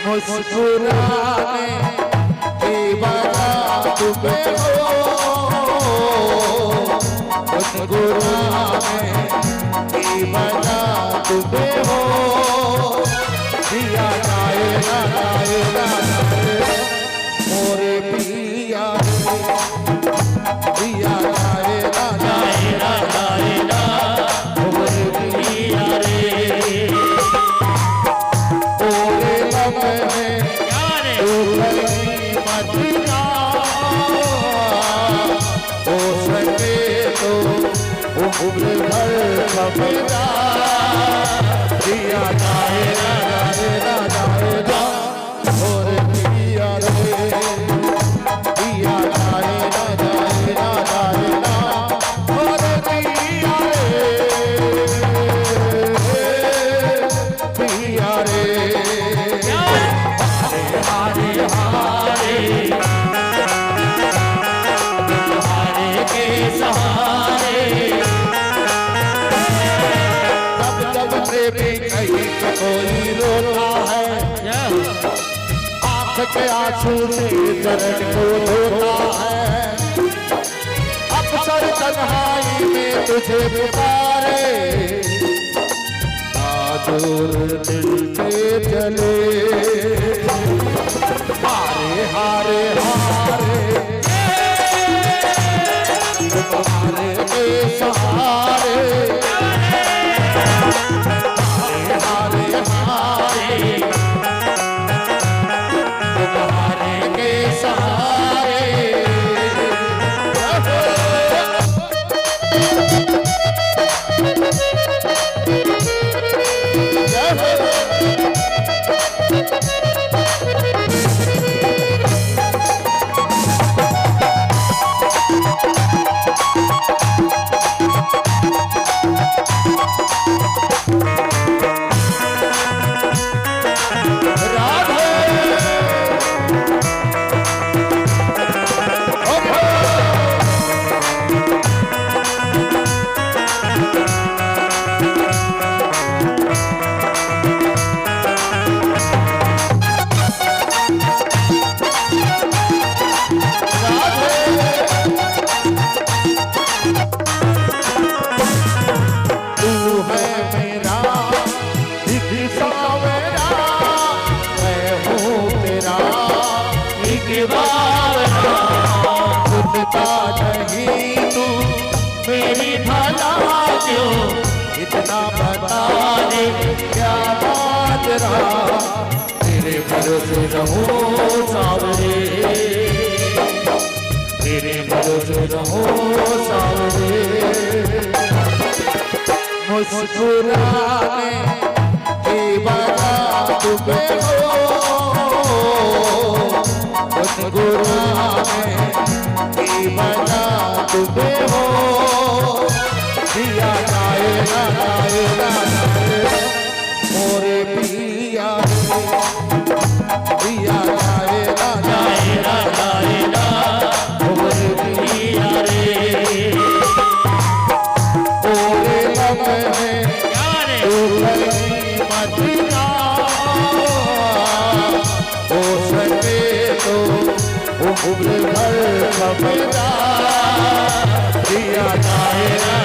मुस्कुराने की वजह तुम्हें हो, मुस्कुराने की वजह तुम्हें हो, दिया जाए ना जाए ना जाए मोरे पिया दिया जाए ना जाए ना जाए ना मोरे पिया रे ओरे लम्हे मदिना हो सके तो उम्र भर कबिरा दिया जाए ना जाए ना जाए ना और पिया रे दिया जाए ना जाए ना जाए ना और पिया रे हारे हारे हारे के सहारे जब प्रेमी कहीं कोई रोता है आँख के आंसू से चरण को धोता है अक्सर तन्हाई में तुझे पुकारे दूर दिल के चले हारे हारे हारे तुम्हारे के सहारे हारे हारे हारे तुम्हारे के सहारे नहीं तू मेरी भला क्यों इतना बता दे क्या बात रहा तेरे भरोसे रहूं सावरे तेरे भरोसे रहूं सावरे मुस्कुराने की वजह तुम्हें हो मुस्कुराने की वजह तुम्हें हो दिया जाए ना जाए ना जाए मोरे पिया दिया जाए ना जाए ना जाए ना मोरे पिया रे ओरे लम्हे मदिना हो सके तो उम्र भर कबिरा दिया जाए ना